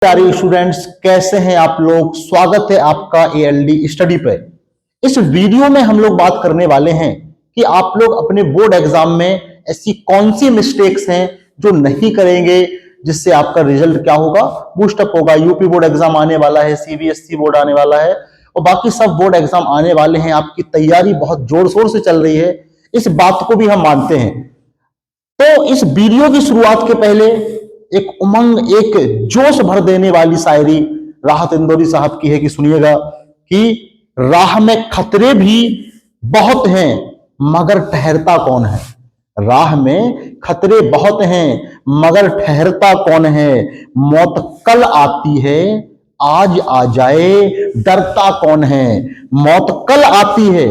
प्यारे स्टूडेंट्स, कैसे हैं आप लोग। स्वागत है आपका एएलडी स्टडी पे। इस वीडियो में हम लोग बात करने वाले हैं कि आप लोग अपने बोर्ड एग्जाम में ऐसी कौन सी मिस्टेक्स हैं जो नहीं करेंगे, जिससे आपका रिजल्ट क्या होगा, बूस्टअप होगा। यूपी बोर्ड एग्जाम आने वाला है, सीबीएसई बोर्ड आने वाला है और बाकी सब बोर्ड एग्जाम आने वाले हैं। आपकी तैयारी बहुत जोर शोर से चल रही है, इस बात को भी हम मानते हैं। तो इस वीडियो की शुरुआत के पहले एक उमंग, एक जोश भर देने वाली शायरी राहत इंदौरी साहब की है कि सुनिएगा कि राह में खतरे भी बहुत हैं मगर ठहरता कौन है। राह में खतरे बहुत हैं मगर ठहरता कौन है। मौत कल आती है आज आ जाए डरता कौन है। मौत कल आती है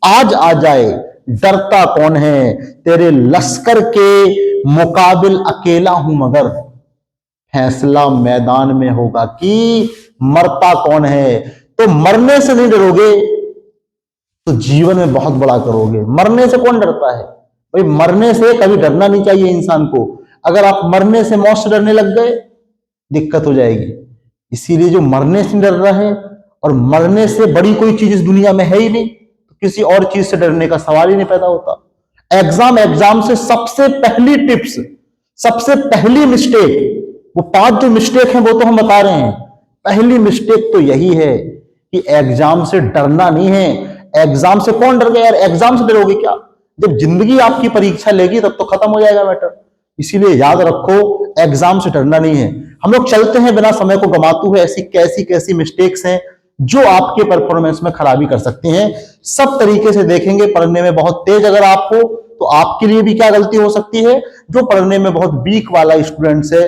आज आ जाए डरता कौन है। तेरे लश्कर के मुकाबिल अकेला हूं मगर फैसला मैदान में होगा कि मरता कौन है। तो मरने से नहीं डरोगे तो जीवन में बहुत बड़ा करोगे। मरने से कौन डरता है भाई? मरने से कभी डरना नहीं चाहिए इंसान को। अगर आप मरने से, मौत से डरने लग गए, दिक्कत हो जाएगी। इसीलिए जो मरने से डर रहा है, और मरने से बड़ी कोई चीज इस दुनिया में है ही नहीं, तो किसी और चीज से डरने का सवाल ही नहीं पैदा होता। एग्जाम से सबसे पहली टिप्स, सबसे पहली मिस्टेक, वो 5 जो मिस्टेक हैं वो तो हम बता रहे हैं। पहली मिस्टेक तो यही है कि एग्जाम से डरना नहीं है। एग्जाम से कौन डर गया यार? एग्जाम से डरोगे क्या? जब जिंदगी आपकी परीक्षा लेगी तब तो खत्म हो जाएगा मैटर। इसीलिए याद रखो, एग्जाम से डरना नहीं है। हम लोग चलते हैं बिना समय को गंवाते हुए। ऐसी कैसी कैसी मिस्टेक्स हैं जो आपके परफॉर्मेंस में खराबी कर सकती हैं, सब तरीके से देखेंगे। पढ़ने में बहुत तेज अगर आप हो तो आपके लिए भी क्या गलती हो सकती है, जो पढ़ने में बहुत वीक वाला स्टूडेंट है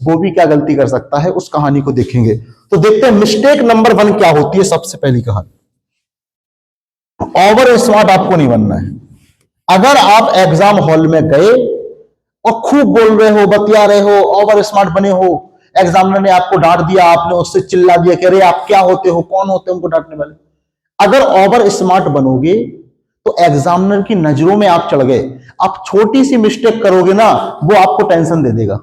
वो भी क्या गलती कर सकता है, उस कहानी को देखेंगे। तो देखते हैं मिस्टेक नंबर 1 क्या होती है। सबसे पहली कहानी, ओवर स्मार्ट आपको नहीं बनना है। अगर आप एग्जाम हॉल में गए और खूब बोल रहे हो, बतिया रहे हो, ओवर स्मार्ट बने हो, एग्जामिनर ने आपको डांट दिया, आपने उससे चिल्ला दिया कि अरे आप क्या होते हो, कौन होते हो उनको डांटने वाले। अगर ओवर स्मार्ट बनोगे तो एग्जामिनर की नजरों में आप चढ़ गए। आप छोटी सी मिस्टेक करोगे ना, वो आपको टेंशन दे देगा,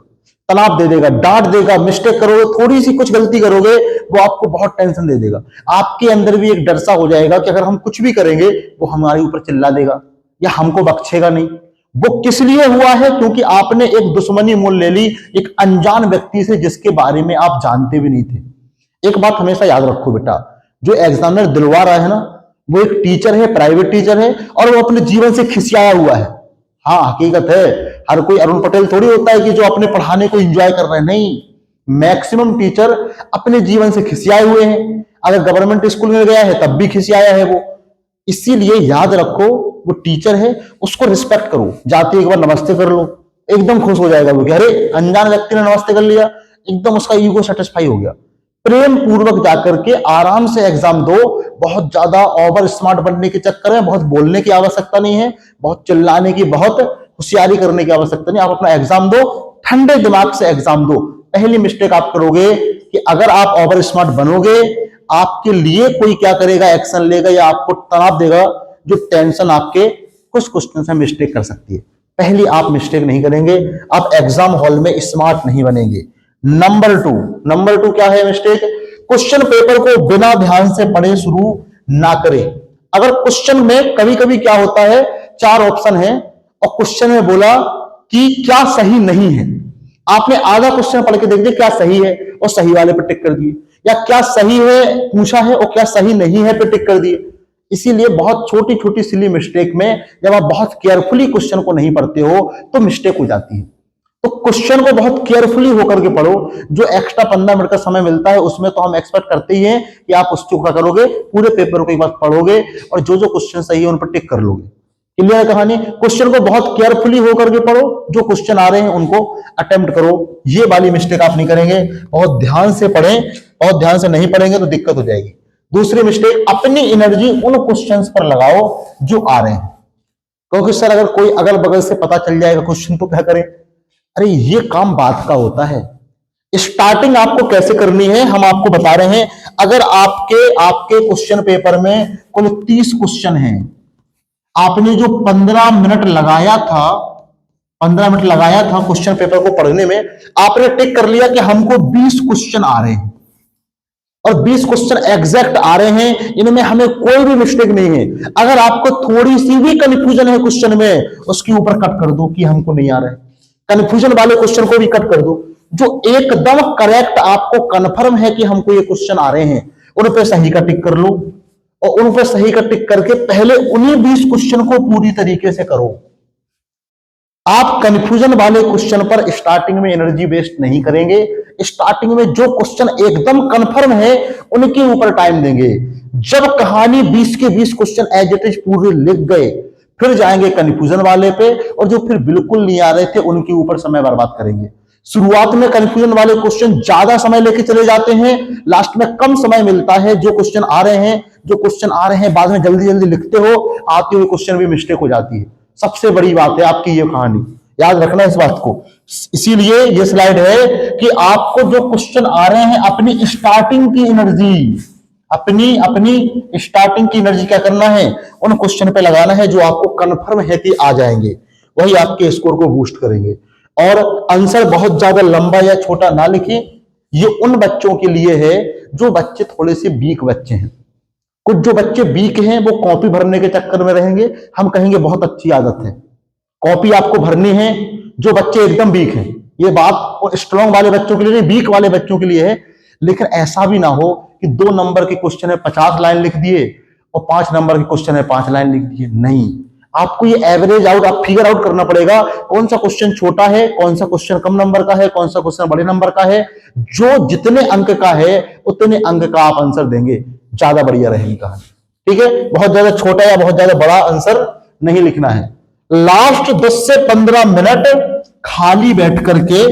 तनाव दे देगा, डांट देगा। मिस्टेक करोगे, थोड़ी सी कुछ गलती करोगे, वो आपको बहुत टेंशन दे देगा। आपके अंदर भी एक डर सा हो जाएगा कि अगर हम कुछ भी करेंगे वो हमारे ऊपर चिल्ला देगा या हमको बख्शेगा नहीं। वो किस लिए हुआ है? क्योंकि आपने एक दुश्मनी मोल ले ली एक अनजान व्यक्ति से जिसके बारे में आप जानते भी नहीं थे। एक बात हमेशा याद रखो बेटा, जो एग्जामिनर दिलवा रहा है ना, वो एक टीचर है, प्राइवेट टीचर है, और वो अपने जीवन से खिसियाया हुआ है। हाँ, हकीकत है। हर कोई अरुण पटेल थोड़ी होता है कि जो अपने पढ़ाने को एंजॉय कर रहे हैं। नहीं, मैक्सिमम टीचर अपने जीवन से खिसियाए हुए हैं। अगर गवर्नमेंट स्कूल में गया है तब भी खिसियाया है वो। इसीलिए याद रखो, वो टीचर है, उसको रिस्पेक्ट करो। जाते एक बार नमस्ते कर लो, एकदम खुश हो जाएगा वो कि अरे अनजान व्यक्ति ने नमस्ते कर लिया, एकदम उसका ईगो सेटिस्फाई हो गया। प्रेम पूर्वक जाकर के आराम से एग्जाम दो। बहुत ज्यादा ओवर स्मार्ट बनने के चक्कर में बहुत बोलने की आवश्यकता नहीं है, बहुत चिल्लाने की, बहुत होशियारी करने की आवश्यकता नहीं। आप अपना एग्जाम दो, ठंडे दिमाग से एग्जाम दो। पहली मिस्टेक आप करोगे कि अगर आप ओवर स्मार्ट बनोगे, आपके लिए कोई क्या करेगा, एक्शन लेगा या आपको तनाव देगा, जो टेंशन आपके कुछ क्वेश्चन में मिस्टेक कर सकती है। पहली आप मिस्टेक नहीं करेंगे, आप एग्जाम हॉल में स्मार्ट नहीं बनेंगे। नंबर टू क्या है मिस्टेक? क्वेश्चन पेपर को बिना ध्यान से पढ़े शुरू ना करें। अगर क्वेश्चन में कभी कभी क्या होता है, 4 ऑप्शन है और क्वेश्चन में बोला कि क्या सही नहीं है, आपने आधा क्वेश्चन पढ़ के देख दिया क्या सही है और सही वाले पर टिक कर दिए, या क्या सही है पूछा है और क्या सही नहीं है पे टिक कर दिए। इसीलिए बहुत छोटी छोटी सिली मिस्टेक में जब आप बहुत केयरफुली क्वेश्चन को नहीं पढ़ते हो तो मिस्टेक हो जाती है। तो क्वेश्चन को बहुत केयरफुली होकर के पढ़ो। जो एक्स्ट्रा 15 मिनट का समय मिलता है उसमें तो हम एक्सपेक्ट करते ही हैं कि आप उसको क्या करोगे, पूरे पेपर को एक बार पढ़ोगे और जो जो क्वेश्चन सही है उन पर टिक कर लोगे। क्लियर है कहानी? क्वेश्चन को बहुत केयरफुली होकर के पढ़ो, जो क्वेश्चन आ रहे हैं उनको अटेम्प्ट करो। ये वाली मिस्टेक आप नहीं करेंगे। बहुत ध्यान से पढ़ें, बहुत ध्यान से नहीं पढ़ेंगे तो दिक्कत हो जाएगी। दूसरी मिस्टेक, अपनी एनर्जी उन क्वेश्चंस पर लगाओ जो आ रहे हैं। क्योंकि सर अगर कोई अगल बगल से पता चल जाएगा क्वेश्चन तो क्या करें? अरे ये काम बात का होता है। स्टार्टिंग आपको कैसे करनी है हम आपको बता रहे हैं। अगर आपके क्वेश्चन पेपर में कुल 30 क्वेश्चन हैं, आपने जो 15 मिनट लगाया था 15 मिनट लगाया था क्वेश्चन पेपर को पढ़ने में, आपने टिक कर लिया कि हमको 20 क्वेश्चन आ रहे हैं और 20 क्वेश्चन एग्जैक्ट आ रहे हैं, इनमें हमें कोई भी मिस्टेक नहीं है। अगर आपको थोड़ी सी भी कंफ्यूजन है क्वेश्चन में, उसके ऊपर कट कर दो कि हमको नहीं आ रहा है। कंफ्यूजन वाले क्वेश्चन को भी कट कर दो। जो एकदम करेक्ट आपको कंफर्म है कि हमको ये क्वेश्चन आ रहे हैं, उन पे सही का टिक कर लो और उन पे सही का टिक करके पहले उन्हीं 20 क्वेश्चन को पूरी तरीके से करो। आप कंफ्यूजन वाले क्वेश्चन पर स्टार्टिंग में एनर्जी वेस्ट नहीं करेंगे। स्टार्टिंग में जो क्वेश्चन एकदम कंफर्म है उनके ऊपर टाइम देंगे। जब कहानी 20 के 20 क्वेश्चन एज इट इज पूरे लिख गए, फिर जाएंगे कंफ्यूजन वाले पे, और जो फिर बिल्कुल नहीं आ रहे थे उनके ऊपर समय बर्बाद करेंगे। शुरुआत में कंफ्यूजन वाले क्वेश्चन ज्यादा समय लेके चले जाते हैं, लास्ट में कम समय मिलता है। जो क्वेश्चन आ रहे हैं बाद में जल्दी जल्दी लिखते हो, आते हुए क्वेश्चन भी मिस्टेक हो जाती है। सबसे बड़ी बात है आपकी ये कहानी, याद रखना इस बात को। इसीलिए ये स्लाइड है कि आपको जो क्वेश्चन आ रहे हैं, अपनी स्टार्टिंग की एनर्जी क्या करना है, उन क्वेश्चन पे लगाना है जो आपको कंफर्म है कि आ जाएंगे। वही आपके स्कोर को बूस्ट करेंगे। और आंसर बहुत ज्यादा लंबा या छोटा ना लिखें। ये उन बच्चों के लिए है जो बच्चे थोड़े से वीक बच्चे हैं। कुछ जो बच्चे वीक हैं वो कॉपी भरने के चक्कर में रहेंगे, हम कहेंगे बहुत अच्छी आदत है, कॉपी आपको भरनी है। जो बच्चे एकदम वीक हैं, ये बात स्ट्रांग वाले बच्चों के लिए नहीं, वीक वाले बच्चों के लिए है। लेकिन ऐसा भी ना हो कि 2 नंबर के क्वेश्चन है 50 लाइन लिख दिए और 5 नंबर के क्वेश्चन है 5 लाइन लिख दिए। नहीं, आपको ये एवरेज आउट, आप फिगर आउट करना पड़ेगा, कौन सा क्वेश्चन छोटा है, कौन सा क्वेश्चन कम नंबर का है, कौन सा क्वेश्चन बड़े नंबर का है। जो जितने अंक का है उतने अंक का आप आंसर देंगे, ज्यादा बढ़िया रहेगी कहानी। ठीक है, बहुत ज्यादा छोटा या बहुत ज्यादा बड़ा आंसर नहीं लिखना है। लास्ट 10 से 15 मिनट खाली बैठ करके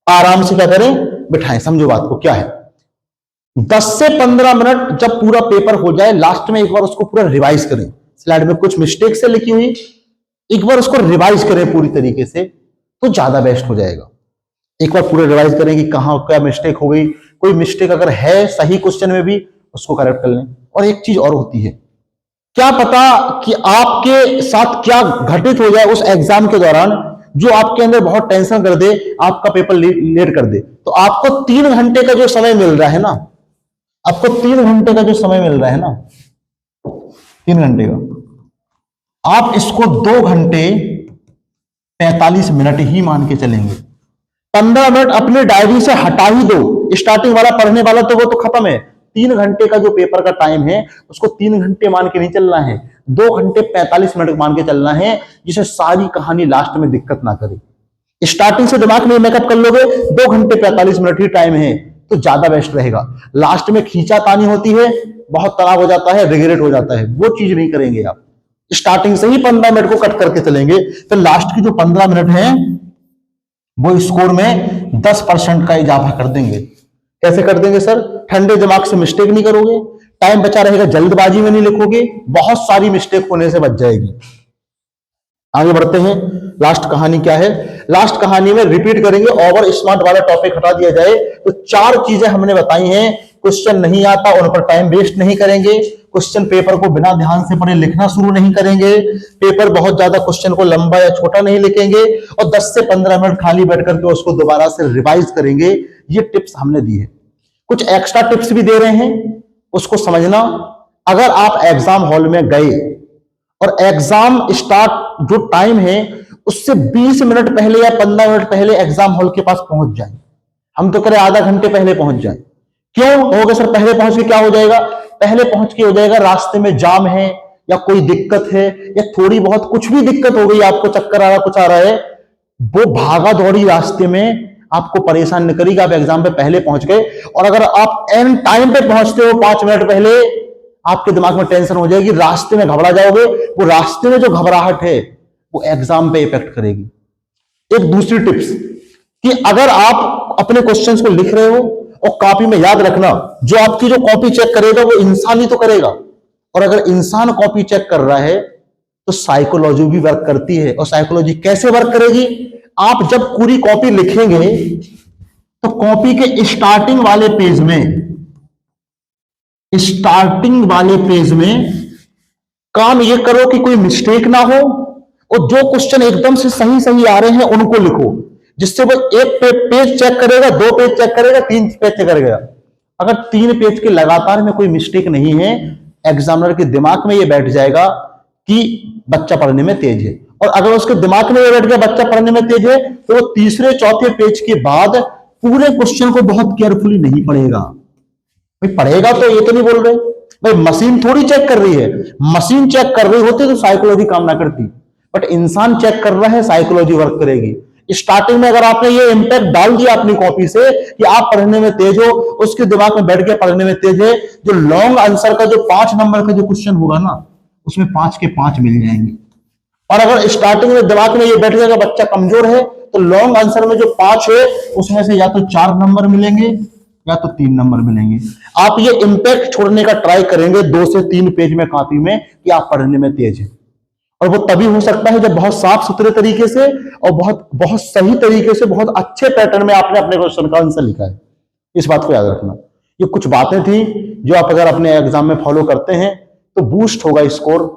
आराम से क्या करें, बिठाएं। समझो बात को क्या है। 10 से 15 मिनट जब पूरा पेपर हो जाए, लास्ट में एक बार उसको पूरा रिवाइज करें। स्लाइड में कुछ मिस्टेक से लिखी हुई, एक बार उसको रिवाइज करें पूरी तरीके से, तो ज्यादा बेस्ट हो जाएगा। एक बार पूरा रिवाइज करें कि कहां क्या मिस्टेक हो गई। कोई मिस्टेक अगर है सही क्वेश्चन में भी, उसको करेक्ट कर लें। और एक चीज और होती है, क्या पता कि आपके साथ क्या घटित हो जाए उस एग्जाम के दौरान, जो आपके अंदर बहुत टेंशन कर दे, आपका पेपर लेट कर दे। तो आपको 3 घंटे का जो समय मिल रहा है ना, 3 घंटे का, आप इसको 2 घंटे 45 मिनट ही मान के चलेंगे। 15 मिनट अपने डायरी से हटा ही दो। स्टार्टिंग वाला पढ़ने वाला तो वो तो खत्म है। 3 घंटे का जो पेपर का टाइम है, उसको 3 घंटे मान के नहीं चलना है, 2 घंटे 45 मिनट मान के चलना है, जिसे सारी कहानी लास्ट में दिक्कत ना करे। स्टार्टिंग से दिमाग में मेकअप कर लोगे, 2 घंटे 45 मिनट ही टाइम है, तो ज्यादा बेस्ट रहेगा। लास्ट में खींचातानी होती है, बहुत तनाव हो जाता है, रिग्रेट हो जाता है, वो चीज नहीं करेंगे आप। स्टार्टिंग से ही 15 मिनट को कट करके चलेंगे, तो लास्ट की जो 15 मिनट है वो स्कोर में 10% का इजाफा कर देंगे। कैसे कर देंगे सर? ठंडे दिमाग से मिस्टेक नहीं करोगे, टाइम बचा रहेगा, जल्दबाजी में नहीं लिखोगे, बहुत सारी मिस्टेक होने से बच जाएगी। आगे बढ़ते हैं। लास्ट कहानी क्या है? लास्ट कहानी में रिपीट करेंगे, ओवर स्मार्ट वाला टॉपिक हटा दिया जाए तो 4 चीजें हमने बताई हैं। क्वेश्चन नहीं आता, उन पर टाइम वेस्ट नहीं करेंगे। क्वेश्चन पेपर को बिना ध्यान से पढ़े लिखना शुरू नहीं करेंगे। पेपर बहुत ज्यादा क्वेश्चन को लंबा या छोटा नहीं लिखेंगे और 10 से 15 मिनट खाली बैठ करके उसको दोबारा से रिवाइज करेंगे। ये टिप्स हमने दी है। कुछ एक्स्ट्रा टिप्स भी दे रहे हैं, उसको समझना। अगर आप एग्जाम हॉल में गए और एग्जाम स्टार्ट जो टाइम है उससे 20 मिनट पहले या 15 मिनट पहले एग्जाम हॉल के पास पहुंच जाए, हम तो करें आधा घंटे पहले पहुंच जाए। क्यों होगा सर पहले पहुंच के? क्या हो जाएगा पहले पहुंच के? हो जाएगा रास्ते में जाम है या कोई दिक्कत है या थोड़ी बहुत कुछ भी दिक्कत हो गई, आपको चक्कर आ रहा, कुछ आ रहा है, वो भागा दौड़ी रास्ते में आपको परेशान नहीं करेगी। आप एग्जाम पे पहले पहुंच गए। और अगर आप एन टाइम पे पहुंचते हो 5 मिनट पहले, आपके दिमाग में टेंशन हो जाएगी, रास्ते में घबरा जाओगे। वो रास्ते में जो घबराहट है वो एग्जाम पे इफेक्ट करेगी। एक दूसरी टिप्स कि अगर आप अपने क्वेश्चंस को लिख रहे हो और कॉपी में, याद रखना जो आपकी जो कॉपी चेक करेगा वो इंसान ही तो करेगा। और अगर इंसान कॉपी चेक कर रहा है तो साइकोलॉजी भी वर्क करती है। और साइकोलॉजी कैसे वर्क करेगी? आप जब पूरी कॉपी लिखेंगे तो कॉपी के स्टार्टिंग वाले पेज में काम ये करो कि कोई मिस्टेक ना हो, और जो क्वेश्चन एकदम से सही सही आ रहे हैं उनको लिखो, जिससे वो एक पेज चेक करेगा, 2 पेज चेक करेगा, 3 पेज चेक करेगा। अगर 3 पेज के लगातार में कोई मिस्टेक नहीं है, एग्जामिनर के दिमाग में ये बैठ जाएगा कि बच्चा पढ़ने में तेज है। और अगर उसके दिमाग में ये बैठ गया बच्चा पढ़ने में तेज है, तो वो तीसरे चौथे पेज के बाद पूरे क्वेश्चन को बहुत केयरफुली नहीं पढ़ेगा। भाई पढ़ेगा तो ये तो नहीं बोल रहे, भाई मशीन थोड़ी चेक कर रही है, मशीन चेक कर रही होती तो साइकोलॉजी काम ना करती, बट इंसान चेक कर रहा है, साइकोलॉजी वर्क करेगी। स्टार्टिंग में अगर आपने ये इंपैक्ट डाल दिया अपनी कॉपी से कि आप पढ़ने में तेज हो, उसके दिमाग में बैठ के पढ़ने में तेज है, जो लॉन्ग आंसर का जो 5 नंबर का जो क्वेश्चन होगा ना, उसमें 5 के 5 मिल जाएंगे। और अगर स्टार्टिंग में दिमाग में ये बैठ जाएगा बच्चा कमजोर है, तो लॉन्ग आंसर में जो 5 है उसमें से या तो 4 नंबर मिलेंगे या तो 3 नंबर मिलेंगे। आप ये इंपैक्ट छोड़ने का ट्राई करेंगे 2 से 3 पेज में कॉपी में कि आप पढ़ने में तेज है। और वो तभी हो सकता है जब बहुत साफ सुथरे तरीके से और बहुत बहुत सही तरीके से, बहुत अच्छे पैटर्न में आपने अपने क्वेश्चन का आंसर लिखा है। इस बात को याद रखना। ये कुछ बातें थी जो आप अगर अपने एग्जाम में फॉलो करते हैं तो बूस्ट होगा, स्कोर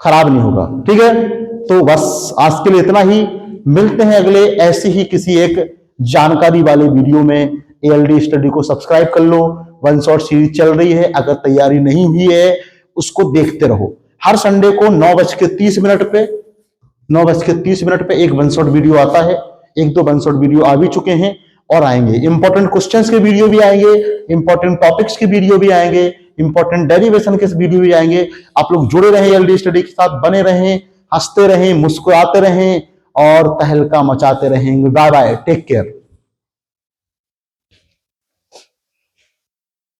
खराब नहीं होगा। ठीक है, तो बस आज के लिए इतना ही। मिलते हैं अगले ऐसे ही किसी एक जानकारी वाले वीडियो में। ALD स्टडी को सब्सक्राइब कर लो, 1 शॉट सीरीज चल रही है, अगर तैयारी नहीं हुई है उसको देखते रहो। हर संडे को 9:30 पे 9:30 पे एक 1 शॉट वीडियो आता है। 1-2 1 शॉट वीडियो आ भी चुके हैं और आएंगे। इंपॉर्टेंट क्वेश्चंस के वीडियो भी आएंगे, इंपॉर्टेंट टॉपिक्स के वीडियो भी आएंगे, इंपॉर्टेंट डेरिवेशन के वीडियो भी आएंगे। आप लोग जुड़े रहें, ALD स्टडी के साथ बने रहें, हंसते रहें, मुस्कुराते रहें और तहलका मचाते रहेंगे। Bye bye, take care.